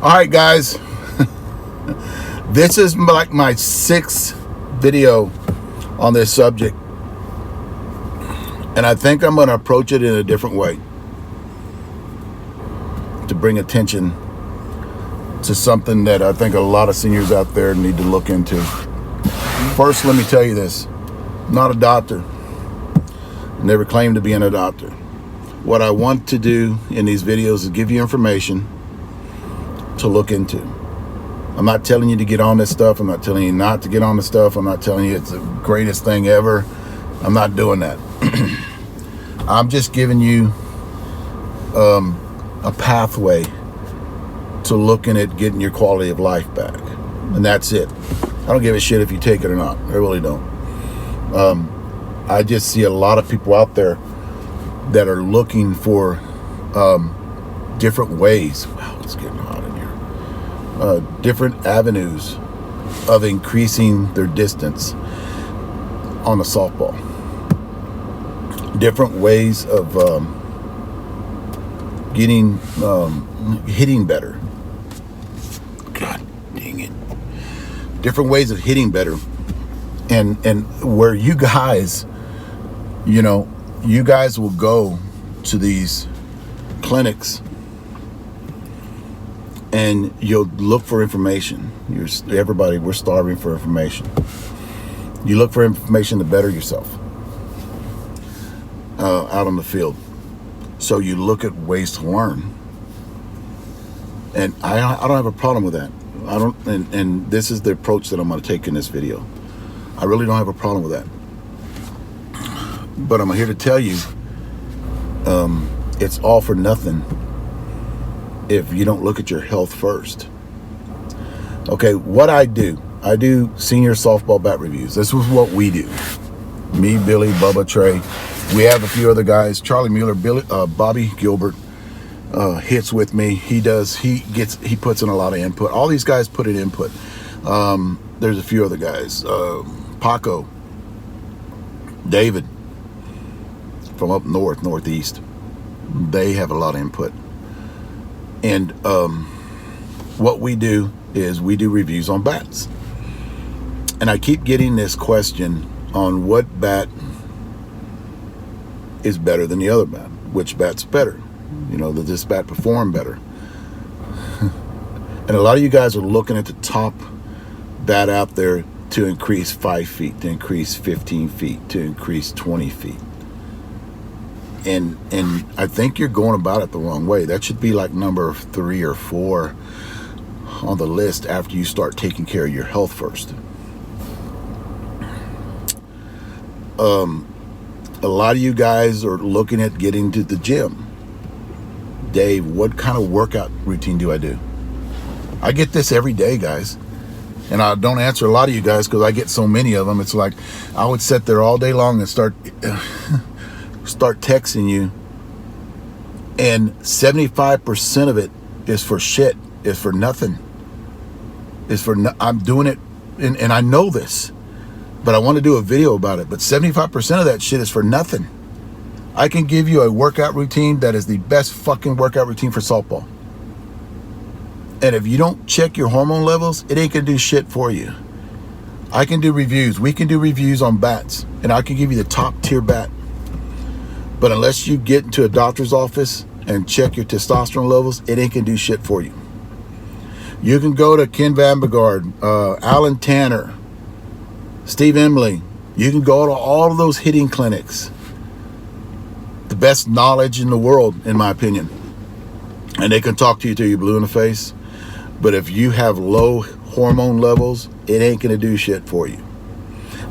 All right, guys. This is like my 6th video on this subject. And I think I'm going to approach it in a different way to bring attention to something that I think a lot of seniors out there need to look into. First, let me tell you this. I'm not a doctor. Never claimed to be a doctor. What I want to do in these videos is give you information to look into. I'm not telling you to get on this stuff. I'm not telling you not to get on this stuff. I'm not telling you it's the greatest thing ever. I'm not doing that. I'm just giving you a pathway to looking at getting your quality of life back. And that's it. I don't give a shit if you take it or not. I really don't. I just see a lot of people out there that are looking for different ways. Wow, it's getting hot in here. Different avenues of increasing their distance on a softball. Different ways of hitting better. God dang it. Different ways of hitting better. And where you guys, you guys will go to these clinics and you'll look for information. We're starving for information. You look for information to better yourself out on the field. So you look at ways to learn. And I don't have a problem with that. And this is the approach that I'm going to take in this video. I really don't have a problem with that. But I'm here to tell you, it's all for nothing if you don't look at your health first. Okay, what I do senior softball bat reviews. This is what we do. Me, Billy, Bubba, Trey. We have a few other guys. Charlie Mueller, Bobby Gilbert hits with me. He puts in a lot of input. All these guys put in input. There's a few other guys. Paco, David from up northeast. They have a lot of input. And what we do is we do reviews on bats. And I keep getting this question on what bat is better than the other bat. Which bat's better? Does this bat perform better? And a lot of you guys are looking at the top bat out there to increase 5 feet, to increase 15 feet, to increase 20 feet. And I think you're going about it the wrong way. That should be like number 3 or 4 on the list after you start taking care of your health first. A lot of you guys are looking at getting to the gym. Dave, what kind of workout routine do I do? I get this every day, guys. And I don't answer a lot of you guys because I get so many of them. It's like I would sit there all day long and start texting you. And 75% of it is for shit. Is for nothing. I'm doing it, and I know this. But I want to do a video about it. But 75% of that shit is for nothing. I can give you a workout routine that is the best fucking workout routine for softball. And if you don't check your hormone levels, it ain't going to do shit for you. I can do reviews. We can do reviews on bats. And I can give you the top tier bat. But unless you get into a doctor's office and check your testosterone levels, it ain't going to do shit for you. You can go to Ken Vandergaard, Alan Tanner, Steve Emily. You can go to all of those hitting clinics. The best knowledge in the world, in my opinion. And they can talk to you till you're blue in the face. But if you have low hormone levels, it ain't going to do shit for you.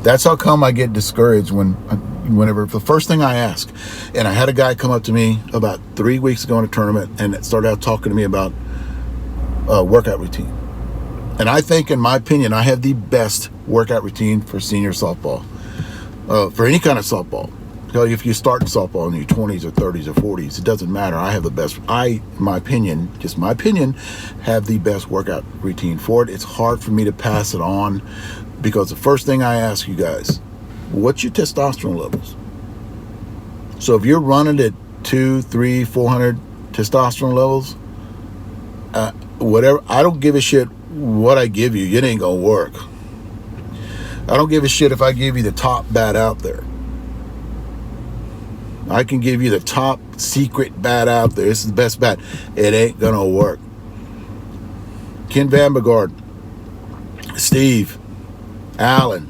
That's how come I get discouraged whenever the first thing I ask. And I had a guy come up to me about 3 weeks ago in a tournament and started out talking to me about workout routine. And I think, in my opinion, I have the best workout routine for senior softball. For any kind of softball. If you start softball in your 20s or 30s or 40s, it doesn't matter. I have the best, in my opinion, just my opinion, have the best workout routine for it. It's hard for me to pass it on because the first thing I ask you guys, what's your testosterone levels? So if you're running at 200, 300, 400 testosterone levels, whatever. I don't give a shit what I give you. It ain't gonna work. I don't give a shit if I give you the top bat out there. I can give you the top secret bat out there. This is the best bat. It ain't gonna work. Ken Vandergaard, Steve, Allen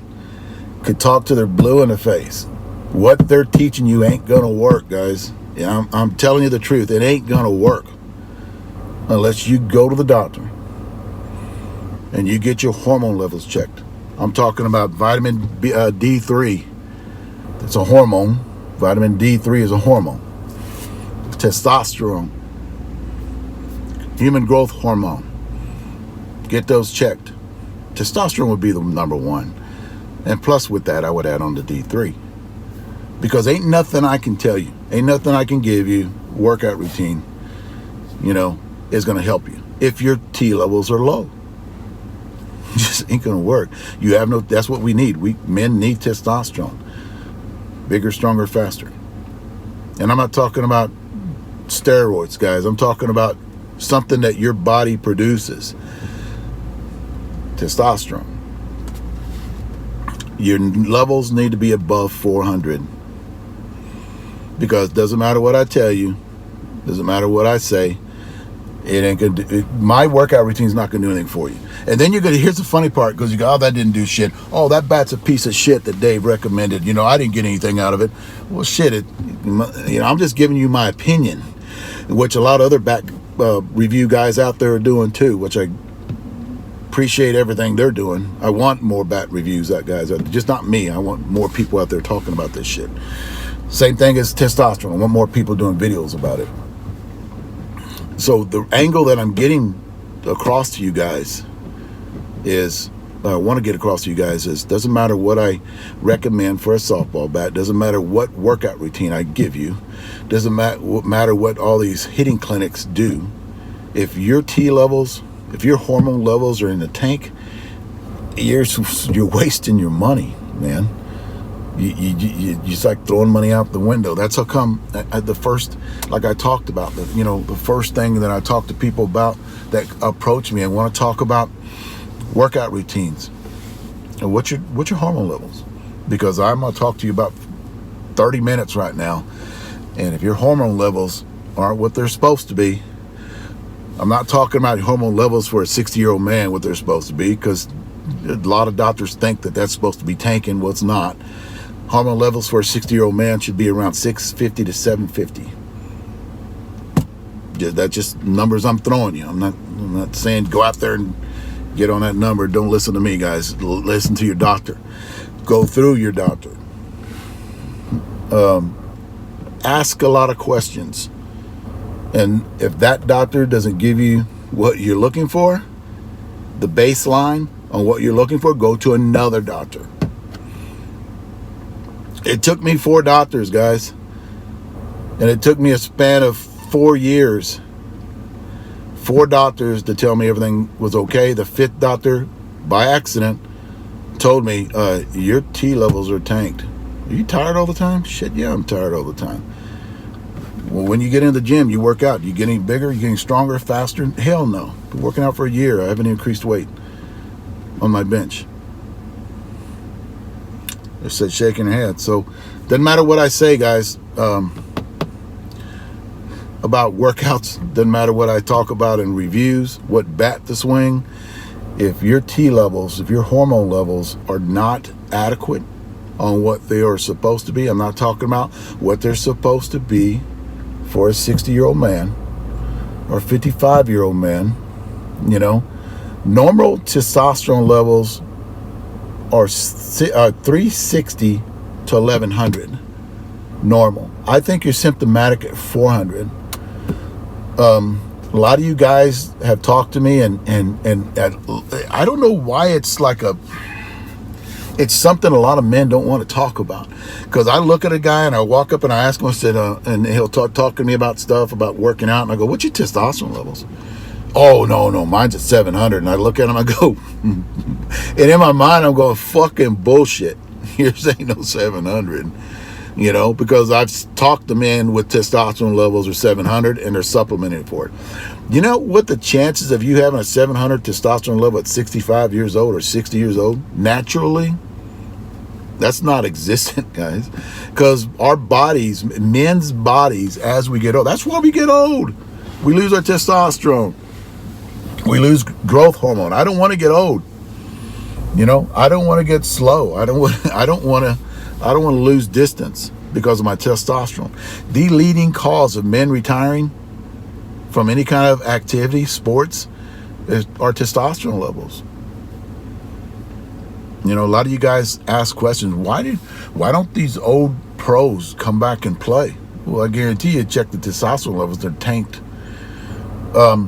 could talk to their blue in the face. What they're teaching you ain't gonna work, guys. Yeah, I'm telling you the truth. It ain't gonna work unless you go to the doctor and you get your hormone levels checked. I'm talking about vitamin D3. It's a hormone. Vitamin D3 is a hormone. Testosterone, human growth hormone. Get those checked. Testosterone would be the number one. And plus with that, I would add on the D3. Because ain't nothing I can tell you, ain't nothing I can give you, workout routine, is going to help you if your T levels are low. Just ain't going to work. That's what we need. Men need testosterone. Bigger, stronger, faster. And I'm not talking about steroids, guys. I'm talking about something that your body produces. Testosterone. Your levels need to be above 400. Because it doesn't matter what I tell you, doesn't matter what I say, it ain't gonna do, my workout routine is not gonna do anything for you. And then here's the funny part, because you go, oh, that didn't do shit. Oh, that bat's a piece of shit that Dave recommended. I didn't get anything out of it. Well, shit, I'm just giving you my opinion, which a lot of other bat review guys out there are doing too, which I appreciate everything they're doing. I want more bat reviews, that guys, just not me. I want more people out there talking about this shit. Same thing as testosterone. I want more people doing videos about it. So the angle that I'm getting across to you guys is, doesn't matter what I recommend for a softball bat, doesn't matter what workout routine I give you, doesn't matter what all these hitting clinics do. If your T levels, if your hormone levels are in the tank, you're wasting your money, man. You just like throwing money out the window. That's how come the first, like I talked about, the first thing that I talk to people about that approach me and want to talk about workout routines and what's your hormone levels, because I'm going to talk to you about 30 minutes right now. And if your hormone levels aren't what they're supposed to be, I'm not talking about hormone levels for a 60-year-old man, what they're supposed to be, because a lot of doctors think that that's supposed to be tanking. Well, it's not. Hormone levels for a 60-year-old man should be around 650 to 750. That's just numbers I'm throwing you. I'm not saying go out there and get on that number. Don't listen to me, guys. Listen to your doctor. Go through your doctor. Ask a lot of questions. And if that doctor doesn't give you what you're looking for, the baseline on what you're looking for, go to another doctor. It took me 4 doctors, guys. And it took me a span of 4 years. 4 doctors to tell me everything was okay. The 5th doctor, by accident, told me, your T levels are tanked. Are you tired all the time? Shit, yeah, I'm tired all the time. Well, when you get in the gym, you work out. You getting bigger? You getting stronger, faster? Hell no. Been working out for a year. I haven't increased weight on my bench. They said shaking her head. So doesn't matter what I say, guys, about workouts. Doesn't matter what I talk about in reviews, what bat to swing. If your T levels, if your hormone levels are not adequate on what they are supposed to be, I'm not talking about what they're supposed to be for a 60-year-old man or a 55-year-old man. Normal testosterone levels are 360 to 1100. Normal. I think you're symptomatic at 400. A lot of you guys have talked to me, and I don't know why it's something a lot of men don't want to talk about. Because I look at a guy and I walk up and I ask him, I said, and he'll talk to me about stuff, about working out, and I go, what's your testosterone levels? Oh, no, mine's at 700. And I look at him, I go, and in my mind, I'm going, fucking bullshit. Yours ain't no 700. You know, because I've talked to men with testosterone levels are 700 and they're supplementing for it. You know what the chances of you having a 700 testosterone level at 65 years old or 60 years old naturally? That's not existent, guys. Because our bodies, men's bodies, as we get old, that's why we get old. We lose our testosterone. We lose growth hormone. I don't want to get old. You know, I don't want to get slow. I don't want to lose distance because of my testosterone. The leading cause of men retiring from any kind of activity, sports, is our testosterone levels. You know, a lot of you guys ask questions. Why don't these old pros come back and play? Well, I guarantee you, check the testosterone levels; they're tanked. I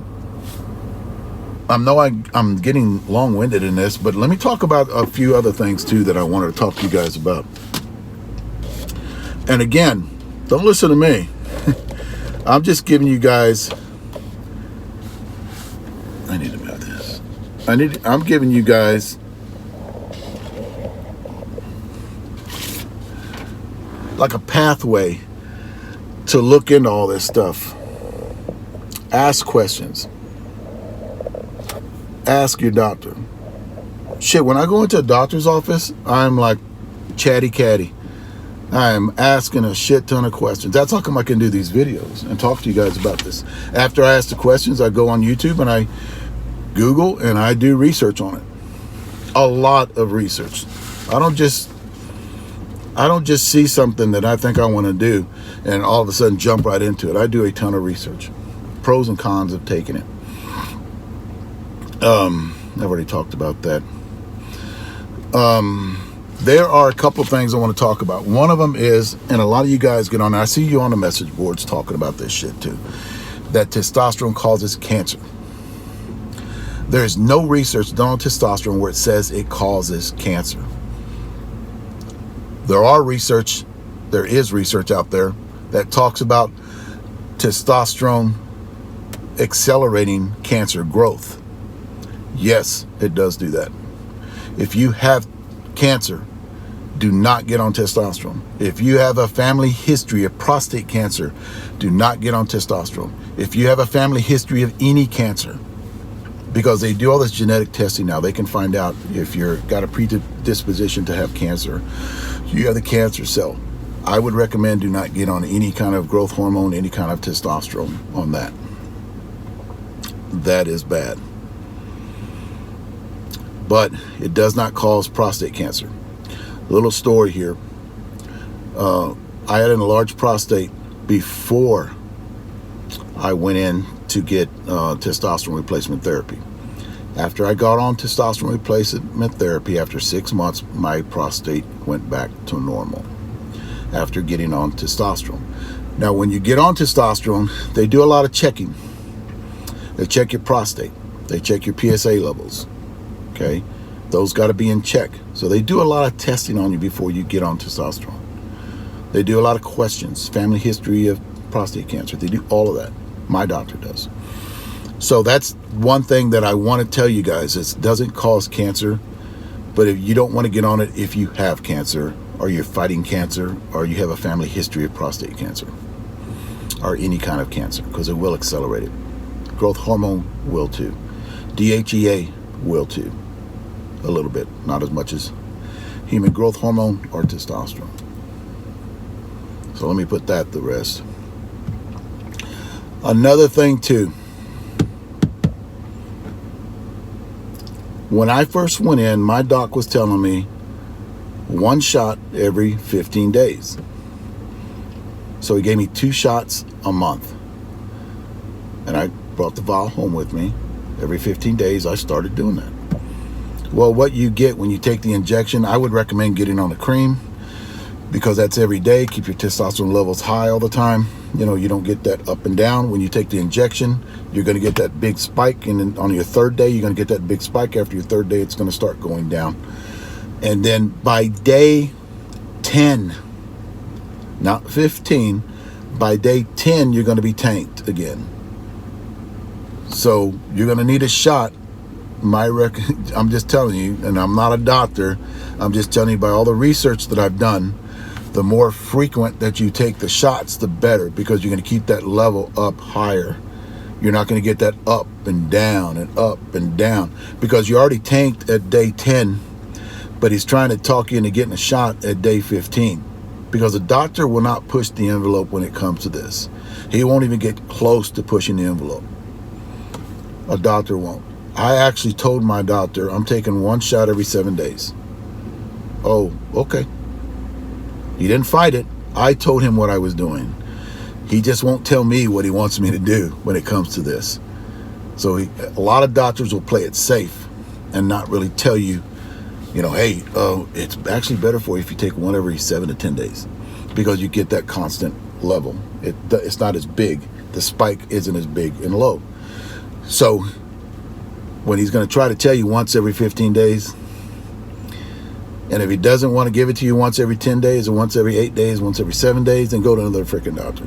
know I'm getting long-winded in this, but let me talk about a few other things too that I wanted to talk to you guys about. And again, don't listen to me. I'm just giving you guys. I need to move this. I'm giving you guys like a pathway to look into all this stuff. Ask questions. Ask your doctor. Shit, when I go into a doctor's office, I'm like chatty catty. I am asking a shit ton of questions. That's how come I can do these videos and talk to you guys about this. After I ask the questions, I go on YouTube and I Google and I do research on it. A lot of research. I don't just see something that I think I want to do and all of a sudden jump right into it. I do a ton of research. Pros and cons of taking it. I've already talked about that. There are a couple things I want to talk about. One of them is, and a lot of you guys get on, I see you on the message boards talking about this shit too, that testosterone causes cancer. There is no research done on testosterone where it says it causes cancer. There is research out there that talks about testosterone accelerating cancer growth. Yes, it does do that. If you have cancer, do not get on testosterone. If you have a family history of prostate cancer, do not get on testosterone. If you have a family history of any cancer, because they do all this genetic testing now, they can find out if you've got a predisposition to have cancer, you have the cancer cell. I would recommend do not get on any kind of growth hormone, any kind of testosterone on that. That is bad. But it does not cause prostate cancer. A little story here. I had an enlarged prostate before I went in to get testosterone replacement therapy. After I got on testosterone replacement therapy, after 6 months, my prostate went back to normal after getting on testosterone. Now, when you get on testosterone, they do a lot of checking. They check your prostate. They check your PSA levels. Okay, those got to be in check. So they do a lot of testing on you before you get on testosterone. They do a lot of questions, family history of prostate cancer. They do all of that. My doctor does. So that's one thing that I want to tell you guys. It doesn't cause cancer, but if you don't want to get on it if you have cancer, or you're fighting cancer, or you have a family history of prostate cancer, or any kind of cancer, because it will accelerate it. Growth hormone will too. DHEA will too. A little bit, not as much as human growth hormone or testosterone. So let me put that to rest. Another thing too, when I first went in, my doc was telling me 1 shot every 15 days. So he gave me 2 shots a month. And I brought the vial home with me. Every 15 days, I started doing that. Well, what you get when you take the injection, I would recommend getting on the cream because that's every day. Keep your testosterone levels high all the time. You know, you don't get that up and down. When you take the injection, you're going to get that big spike. And then on your 3rd day, you're going to get that big spike. After your 3rd day, it's going to start going down. And then by day 10, not 15, by day 10, you're going to be tanked again. So you're going to need a shot. I'm just telling you, and I'm not a doctor. I'm just telling you by all the research that I've done. The more frequent that you take the shots, the better, because you're going to keep that level up higher. You're not going to get that up and down and up and down, because you already tanked at day 10, but he's trying to talk you into getting a shot at day 15, because a doctor will not push the envelope when it comes to this. He won't even get close to pushing the envelope. A doctor won't. I actually told my doctor I'm taking one shot every 7 days. Oh, okay. He didn't fight it. I told him what I was doing. He just won't tell me what he wants me to do when it comes to this. So a lot of doctors will play it safe and not really tell you, hey, it's actually better for you if you take one every 7 to 10 days, because you get that constant level. It's not as big. The spike isn't as big and low. So when he's going to try to tell you once every 15 days, and if he doesn't want to give it to you once every 10 days or once every 8 days, once every 7 days, then go to another freaking doctor.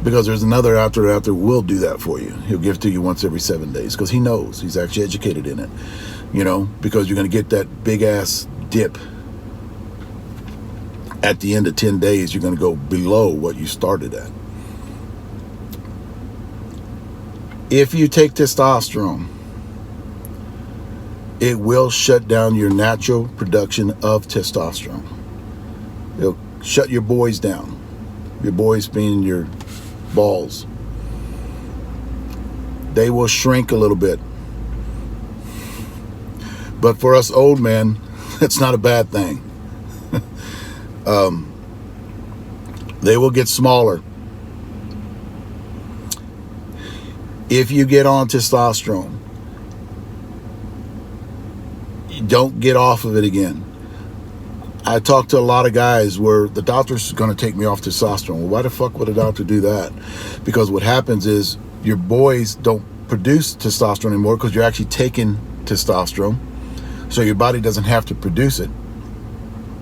Because there's another doctor out there who will do that for you. He'll give it to you once every 7 days, because he knows. He's actually educated in it. Because you're going to get that big ass dip. At the end of 10 days, you're going to go below what you started at. If you take testosterone, it will shut down your natural production of testosterone. It'll shut your boys down. Your boys being your balls. They will shrink a little bit. But for us old men, it's not a bad thing. They will get smaller. If you get on testosterone, you don't get off of it again. I talked to a lot of guys where the doctor's going to take me off testosterone. Well, why the fuck would a doctor do that? Because what happens is your boys don't produce testosterone anymore, because you're actually taking testosterone. So your body doesn't have to produce it,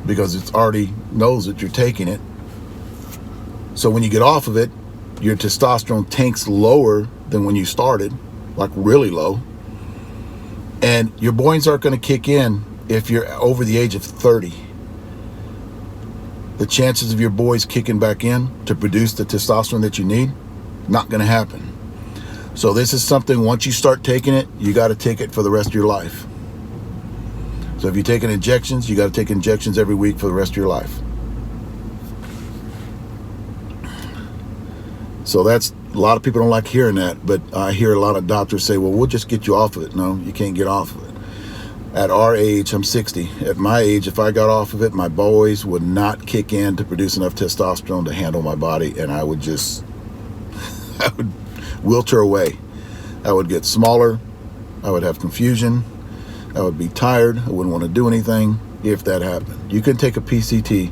because it already knows that you're taking it. So when you get off of it, your testosterone tanks lower than when you started, like really low. And your boys aren't going to kick in if you're over the age of 30. The chances of your boys kicking back in to produce the testosterone that you need, not going to happen. So this is something, once you start taking it, you got to take it for the rest of your life. So if you're taking injections, you got to take injections every week for the rest of your life. So that's, a lot of people don't like hearing that, but I hear a lot of doctors say, well, we'll just get you off of it. No, you can't get off of it. At our age, I'm 60. At my age, if I got off of it, my boys would not kick in to produce enough testosterone to handle my body, and I would just, I would wilter away. I would get smaller. I would have confusion. I would be tired. I wouldn't want to do anything if that happened. You can take a PCT,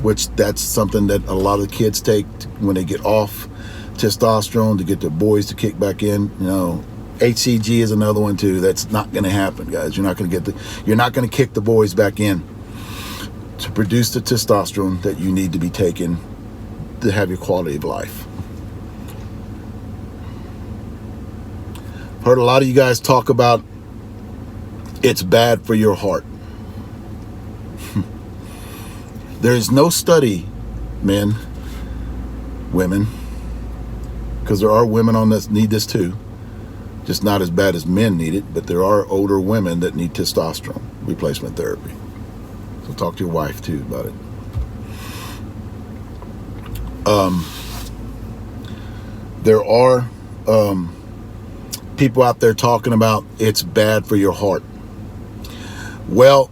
which that's something that a lot of the kids take when they get off testosterone to get their boys to kick back in. HCG is another one too. That's not going to happen, guys. You're not going to kick the boys back in to produce the testosterone that you need to be taking to have your quality of life. Heard a lot of you guys talk about it's bad for your heart. There is no study, men, women, because there are women on this need this too, just not as bad as men need it, but there are older women that need testosterone replacement therapy. So talk to your wife too about it. There are people out there talking about it's bad for your heart. Well,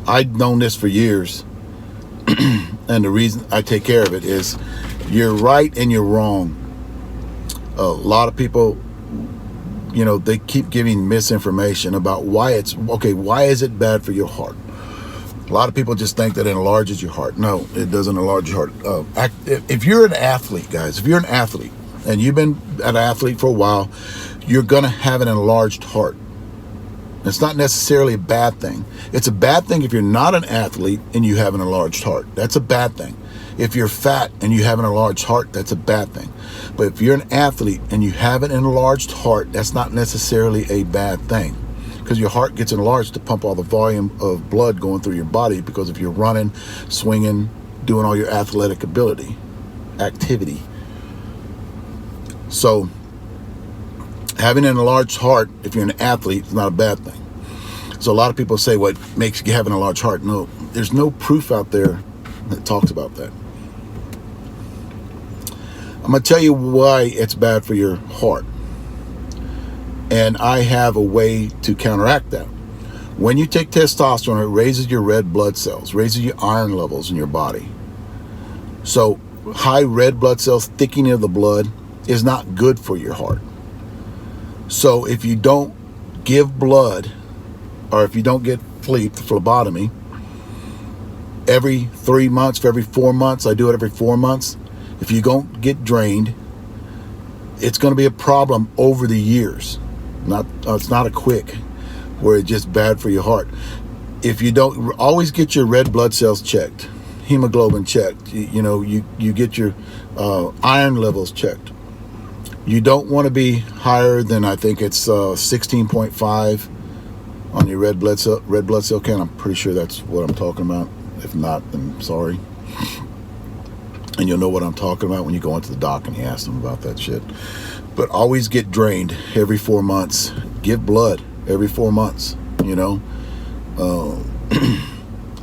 I've known this for years, and the reason I take care of it is you're right and you're wrong. A lot of people, they keep giving misinformation about why is it bad for your heart? A lot of people just think that it enlarges your heart. No, it doesn't enlarge your heart. If you're an athlete, guys, if you're an athlete and you've been an athlete for a while, you're going to have an enlarged heart. It's not necessarily a bad thing. It's a bad thing if you're not an athlete and you have an enlarged heart. That's a bad thing. If you're fat and you have an enlarged heart, that's a bad thing. But if you're an athlete and you have an enlarged heart, that's not necessarily a bad thing. because your heart gets enlarged to pump all the volume of blood going through your body, because if you're running, swinging, doing all your athletic activity. So having an enlarged heart, if you're an athlete, is not a bad thing. So a lot of people say, what makes you having a large heart? No, there's no proof out there that talks about that. I'm going to tell you why it's bad for your heart. And I have a way to counteract that. When you take testosterone, it raises your red blood cells, raises your iron levels in your body. So high red blood cells, thickening of the blood, is not good for your heart. So if you don't give blood, or if you don't get phlebotomy, every 3 months, for every 4 months, I do it every 4 months. If you don't get drained, it's going to be a problem over the years. It's not a quick, where it's just bad for your heart. If you don't, always get your red blood cells checked, hemoglobin checked. You get your iron levels checked. You don't want to be higher than, I think it's 16.5 on your red blood cell count. I'm pretty sure that's what I'm talking about. If not, then sorry. And you'll know what I'm talking about when you go into the doc and you ask them about that shit. But always get drained every 4 months. Give blood every 4 months.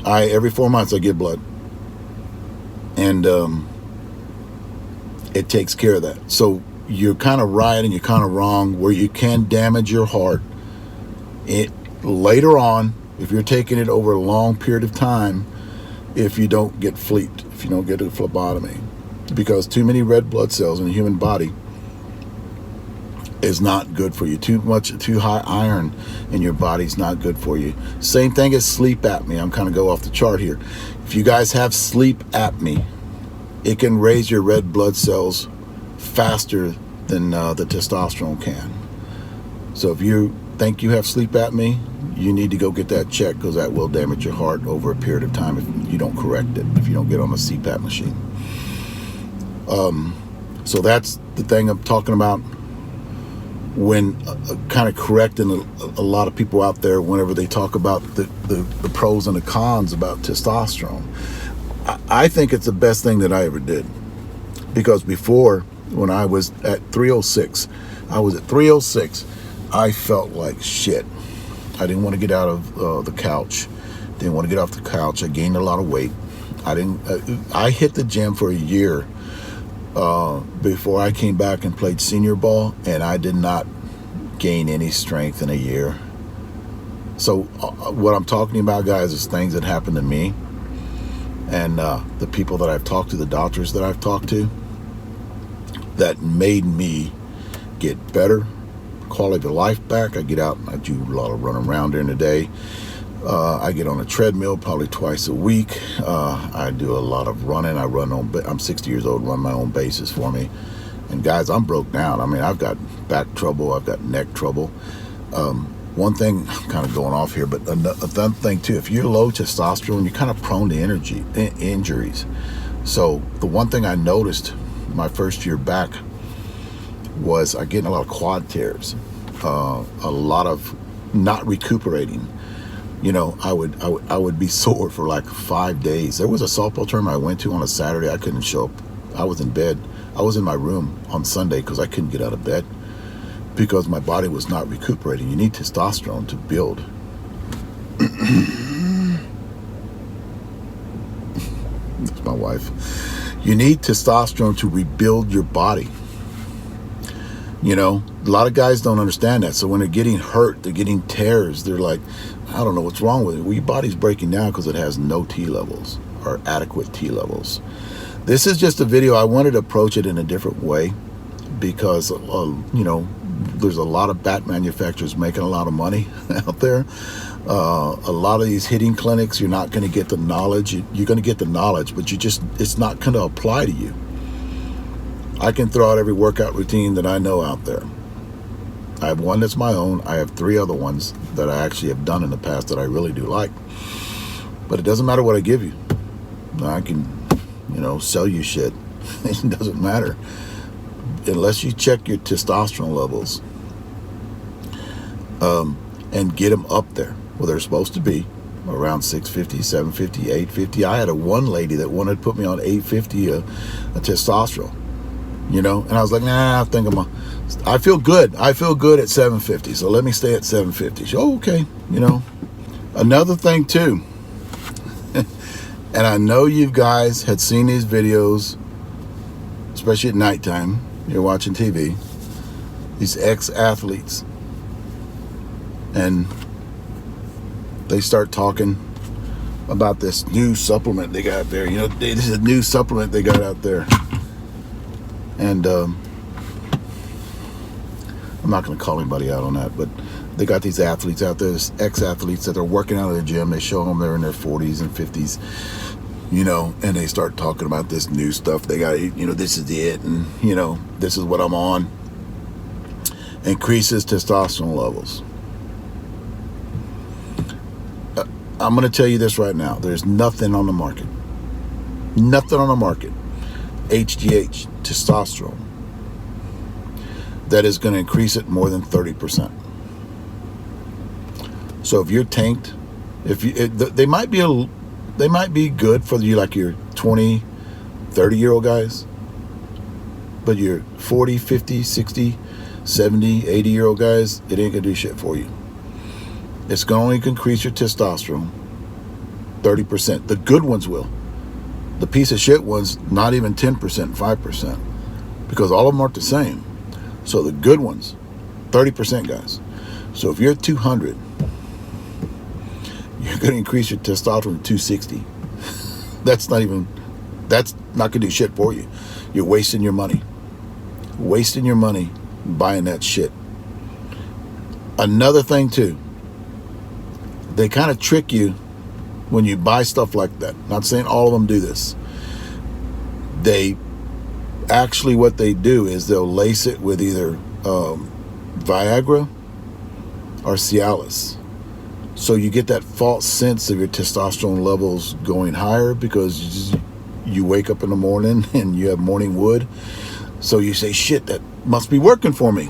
Every 4 months I give blood, and it takes care of that. So you're kind of right and you're kind of wrong, where you can damage your heart. Later on, if you're taking it over a long period of time, if you don't get if you don't get a phlebotomy, because too many red blood cells in the human body is not good for you. Too high iron in your body is not good for you. Same thing as sleep apnea. I'm kind of go off the chart here. If you guys have sleep apnea, it can raise your red blood cells faster than the testosterone can. So if you think you have sleep apnea, you need to go get that checked, because that will damage your heart over a period of time if you don't correct it, if you don't get on a CPAP machine. So that's the thing I'm talking about, when kind of correcting a lot of people out there whenever they talk about the pros and the cons about testosterone. I think it's the best thing that I ever did, because before, when I was at 306, I felt like shit. I didn't want to get out of the couch. Didn't want to get off the couch. I gained a lot of weight. I hit the gym for a year before I came back and played senior ball, and I did not gain any strength in a year. So what I'm talking about, guys, is things that happened to me, and the people that I've talked to, the doctors that I've talked to, that made me get better, quality of life back. I get out and I do a lot of running around during the day. I get on a treadmill probably twice a week. I do a lot of running. I'm 60 years old, run my own bases for me. And guys, I'm broke down. I mean, I've got back trouble. I've got neck trouble. One thing, I'm kind of going off here, but another thing too, if you're low testosterone, you're kind of prone to injuries. So the one thing I noticed my first year back was I getting a lot of quad tears, a lot of not recuperating. I would be sore for like 5 days. There was a softball tournament I went to on a Saturday. I couldn't show up. I was in bed. I was in my room on Sunday because I couldn't get out of bed, because my body was not recuperating. You need testosterone to build. That's my wife. You need testosterone to rebuild your body. A lot of guys don't understand that. So when they're getting hurt, they're getting tears, they're like, I don't know what's wrong with it. Well, your body's breaking down because it has no T levels, or adequate T levels. This is just a video. I wanted to approach it in a different way, because, there's a lot of bat manufacturers making a lot of money out there. A lot of these hitting clinics, you're not going to get the knowledge. You're going to get the knowledge, but it's not going to apply to you. I can throw out every workout routine that I know out there. I have one that's my own. I have 3 other ones that I actually have done in the past that I really do like. But it doesn't matter what I give you. I can, sell you shit. It doesn't matter. Unless you check your testosterone levels. and get them up there where they're supposed to be, around 650, 750, 850. I had one lady that wanted to put me on 850 a testosterone, you know, and I was like, nah, I think I feel good. I feel good at 750, so let me stay at 750. She, oh, okay, you know. Another thing too, and I know you guys had seen these videos, especially at nighttime, you're watching TV, these ex-athletes, and they start talking about this new supplement they got there. You know, this is a new supplement they got out there. And I'm not going to call anybody out on that, but they got these athletes out there, this ex-athletes that are working out at the gym. They show them they're in their 40s and 50s, you know, and they start talking about this new stuff. They got, you know, this is it, and, you know, this is what I'm on. Increases testosterone levels. I'm going to tell you this right now. There's nothing on the market. Nothing on the market. HGH, testosterone, that is going to increase it more than 30%. So if you're tanked, they might be good for you, like your 20, 30-year-old guys, but your 40, 50, 60, 70, 80-year-old guys, it ain't going to do shit for you. It's going to increase your testosterone 30%. The good ones will. The piece of shit ones, not even 10%, 5%, because all of them aren't the same. So the good ones, 30%, guys. So if you're at 200, you're going to increase your testosterone to 260. That's not going to do shit for you. You're wasting your money. Wasting your money buying that shit. Another thing too, they kind of trick you when you buy stuff like that. Not saying all of them do this. They actually, what they do is they'll lace it with either Viagra or Cialis. So you get that false sense of your testosterone levels going higher because you wake up in the morning and you have morning wood. So you say, shit, that must be working for me.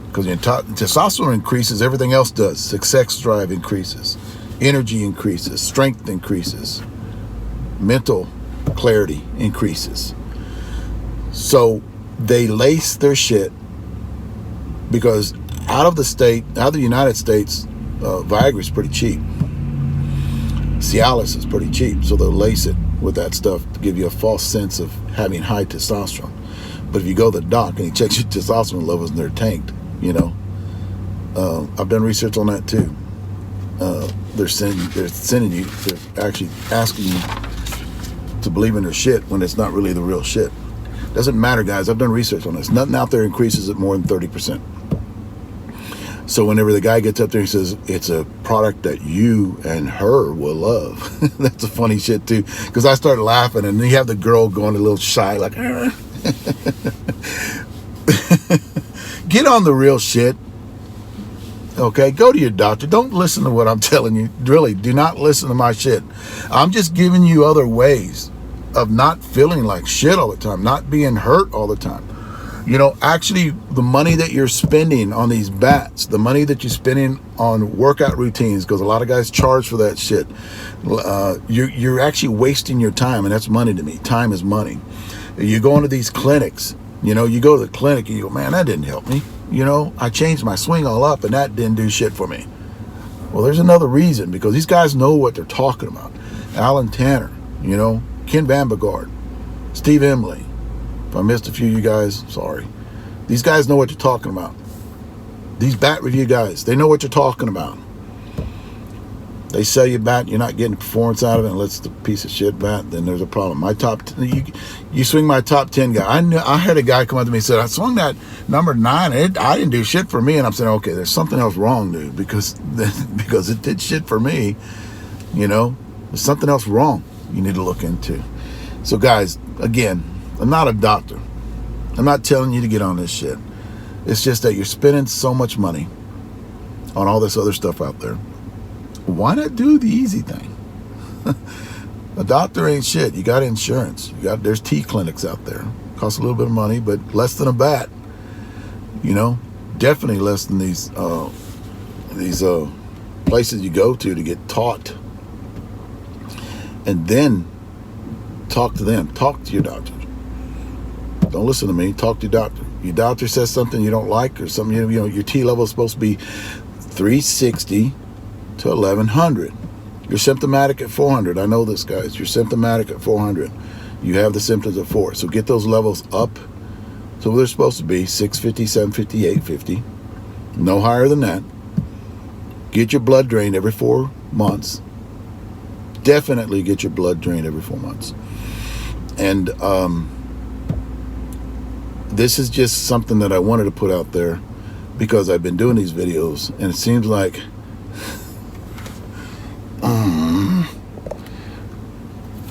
Because your testosterone increases, everything else does. Sex drive increases, energy increases, strength increases, mental clarity increases. So they lace their shit because out of the United States, Viagra is pretty cheap. Cialis is pretty cheap, so they'll lace it with that stuff to give you a false sense of having high testosterone. But if you go to the doc and he checks your testosterone levels and they're tanked, you know, I've done research on that too. They're sending you, they're actually asking you to believe in their shit when it's not really the real shit. Doesn't matter, guys. I've done research on this. Nothing out there increases it more than 30%. So whenever the guy gets up there and says it's a product that you and her will love, that's a funny shit too. Because I started laughing, and then you have the girl going a little shy, like, get on the real shit. Okay, go to your doctor. Don't listen to what I'm telling you. Really, do not listen to my shit. I'm just giving you other ways of not feeling like shit all the time, not being hurt all the time. You know, actually, the money that you're spending on these bats, the money that you're spending on workout routines, because a lot of guys charge for that shit, you're actually wasting your time, and that's money to me. Time is money. You go into these clinics, you know, you go to the clinic and you go, man, that didn't help me. You know, I changed my swing all up and that didn't do shit for me. Well, there's another reason, because these guys know what they're talking about. Alan Tanner, you know, Ken Vandergaard, Steve Emily. If I missed a few of you guys, sorry. These guys know what you're talking about. These bat review guys, they know what you're talking about. They sell you bat, you're not getting performance out of it unless it's a piece of shit bat, then there's a problem. My you swing my top 10 guy. I had a guy come up to me and said, I swung that number 9, I didn't do shit for me. And I'm saying, okay, there's something else wrong, dude, because it did shit for me. You know, there's something else wrong you need to look into. So guys, again, I'm not a doctor. I'm not telling you to get on this shit. It's just that you're spending so much money on all this other stuff out there. Why not do the easy thing? A doctor ain't shit. You got insurance. There's tea clinics out there. Costs a little bit of money, but less than a bat. You know, definitely less than these places you go to get taught, and then talk to them. Talk to your doctor. Don't listen to me. Talk to your doctor. Your doctor says something you don't like, or something, you know, your T level is supposed to be 360 to 1100. You're symptomatic at 400. I know this, guys. You're symptomatic at 400. You have the symptoms at 4. So get those levels up to where they're supposed to be, 650, 750, 850. No higher than that. Get your blood drained every 4 months. Definitely get your blood drained every 4 months. And this is just something that I wanted to put out there because I've been doing these videos, and it seems like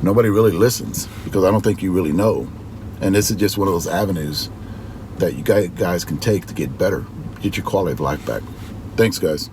nobody really listens, because I don't think you really know. And this is just one of those avenues that you guys can take to get better, get your quality of life back. Thanks, guys.